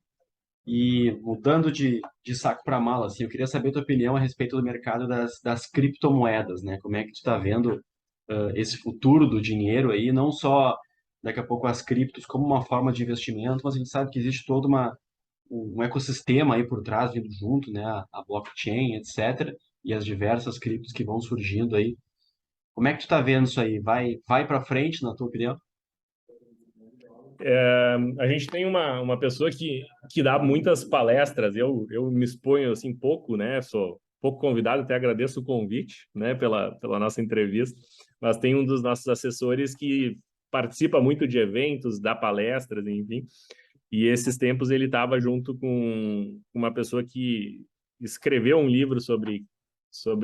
E mudando de saco para mala, assim, eu queria saber a tua opinião a respeito do mercado das criptomoedas, né? Como é que tu está vendo esse futuro do dinheiro aí, não só daqui a pouco as criptos como uma forma de investimento, mas a gente sabe que existe todo um ecossistema aí por trás vindo junto, né? A blockchain, etc. E as diversas criptos que vão surgindo aí. Como é que tu está vendo isso aí? Vai para frente, na tua opinião? A gente tem uma pessoa que dá muitas palestras, eu me exponho assim pouco, né? Sou pouco convidado, até agradeço o convite, né, pela nossa entrevista, mas tem um dos nossos assessores que participa muito de eventos, dá palestras, enfim, e esses tempos ele estava junto com uma pessoa que escreveu um livro sobre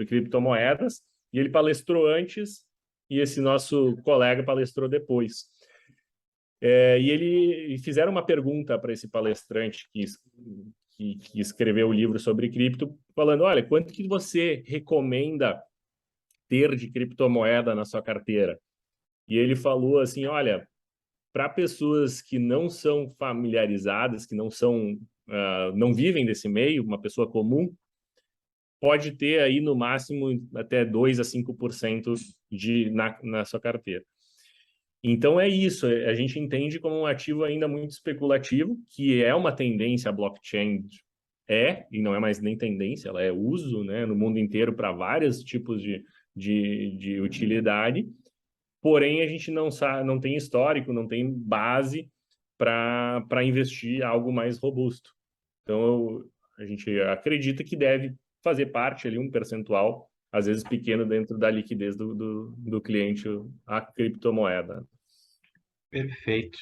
criptomoedas, e ele palestrou antes, e esse nosso colega palestrou depois. E fizeram uma pergunta para esse palestrante que escreveu o livro sobre cripto, falando, olha, quanto que você recomenda ter de criptomoeda na sua carteira? E ele falou assim, olha, para pessoas que não são familiarizadas, que não vivem desse meio, uma pessoa comum, pode ter aí no máximo até 2 a 5% na sua carteira. Então é isso, a gente entende como um ativo ainda muito especulativo, que é uma tendência a blockchain e não é mais nem tendência, ela é uso, né, no mundo inteiro para vários tipos de utilidade, porém a gente não sabe, não tem histórico, não tem base para investir algo mais robusto. Então a gente acredita que deve fazer parte ali um percentual, às vezes pequeno, dentro da liquidez do cliente, a criptomoeda. Perfeito.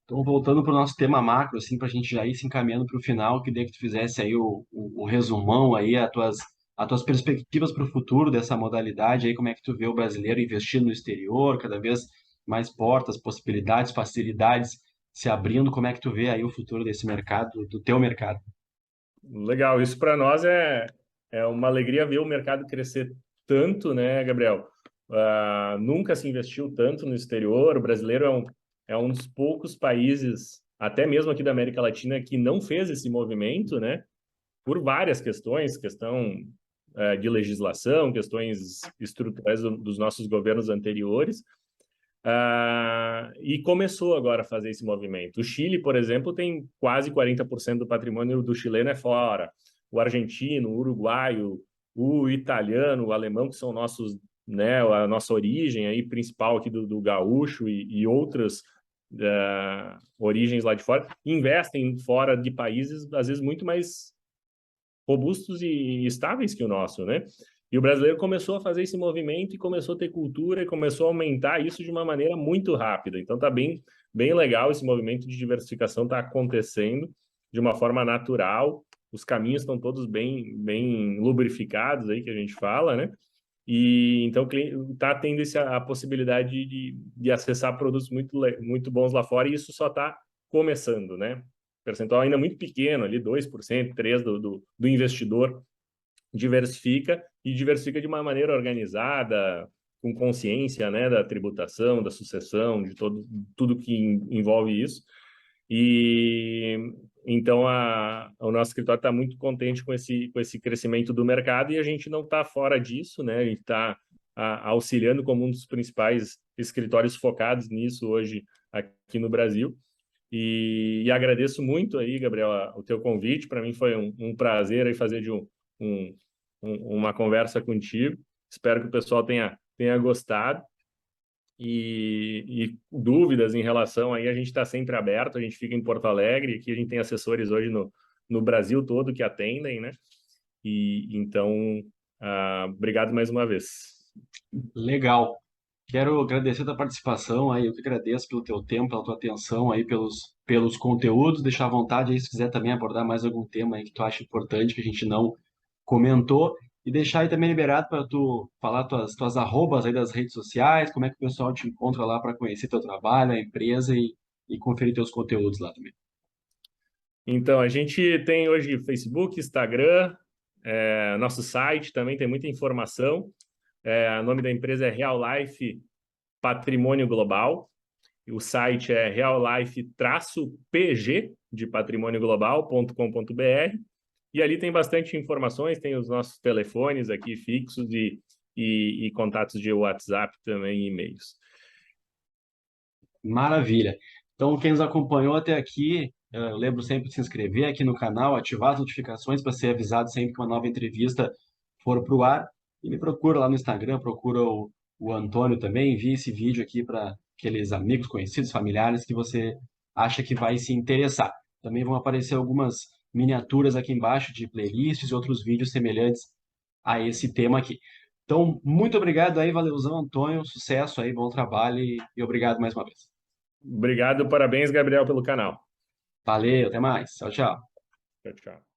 Então, voltando para o nosso tema macro, assim, para a gente já ir se encaminhando para o final, queria que tu fizesse aí o resumão aí, as tuas perspectivas para o futuro dessa modalidade aí, como é que tu vê o brasileiro investindo no exterior, cada vez mais portas, possibilidades, facilidades se abrindo, como é que tu vê aí o futuro desse mercado, do teu mercado? Legal, isso para nós é uma alegria ver o mercado crescer tanto, né, Gabriel? Nunca se investiu tanto no exterior, o brasileiro é um dos poucos países, até mesmo aqui da América Latina, que não fez esse movimento, né? Por várias questões, questão de legislação, questões estruturais dos nossos governos anteriores, e começou agora a fazer esse movimento. O Chile, por exemplo, tem quase 40% do patrimônio do chileno é fora. O argentino, o uruguaio, o italiano, o alemão, que são nossos, né, a nossa origem aí principal aqui do gaúcho e outras origens lá de fora, investem fora de países, às vezes, muito mais robustos e estáveis que o nosso, né? E o brasileiro começou a fazer esse movimento e começou a ter cultura e começou a aumentar isso de uma maneira muito rápida. Então tá bem legal esse movimento de diversificação está acontecendo de uma forma natural. Os caminhos estão todos bem lubrificados aí que a gente fala, né? E então está tendo a possibilidade de acessar produtos muito bons lá fora e isso só está começando, né? Percentual ainda muito pequeno, ali 2%, 3% do investidor diversifica e diversifica de uma maneira organizada, com consciência, né, da tributação, da sucessão, de tudo que envolve isso. E então o nosso escritório está muito contente com esse crescimento do mercado e a gente não está fora disso, né? A gente está auxiliando como um dos principais escritórios focados nisso hoje aqui no Brasil. E agradeço muito aí, Gabriel, o teu convite. Para mim foi um prazer aí fazer uma conversa contigo. Espero que o pessoal tenha gostado. E dúvidas em relação aí, a gente está sempre aberto, a gente fica em Porto Alegre, aqui a gente tem assessores hoje no Brasil todo que atendem, né? E então, obrigado mais uma vez. Legal. Quero agradecer a tua participação aí, eu que agradeço pelo teu tempo, pela tua atenção aí, pelos conteúdos, deixar à vontade aí se quiser também abordar mais algum tema aí que tu acha importante, que a gente não comentou, e deixar aí também liberado para tu falar tuas arrobas aí das redes sociais, como é que o pessoal te encontra lá para conhecer teu trabalho, a empresa e conferir teus conteúdos lá também. Então, a gente tem hoje Facebook, Instagram, nosso site também tem muita informação. O nome da empresa é Real Life Patrimônio Global. O site é reallife-pg de patrimônioglobal.com.br. E ali tem bastante informações, tem os nossos telefones aqui fixos e contatos de WhatsApp também e e-mails. Maravilha. Então, quem nos acompanhou até aqui, eu lembro sempre de se inscrever aqui no canal, ativar as notificações para ser avisado sempre que uma nova entrevista for para o ar. E me procura lá no Instagram, procura o Antônio também, envie esse vídeo aqui para aqueles amigos, conhecidos, familiares que você acha que vai se interessar. Também vão aparecer algumas miniaturas aqui embaixo de playlists e outros vídeos semelhantes a esse tema aqui. Então, muito obrigado aí, valeuzão, Antônio, sucesso aí, bom trabalho e obrigado mais uma vez. Obrigado, parabéns, Gabriel, pelo canal. Valeu, até mais. Tchau, tchau. Tchau, tchau.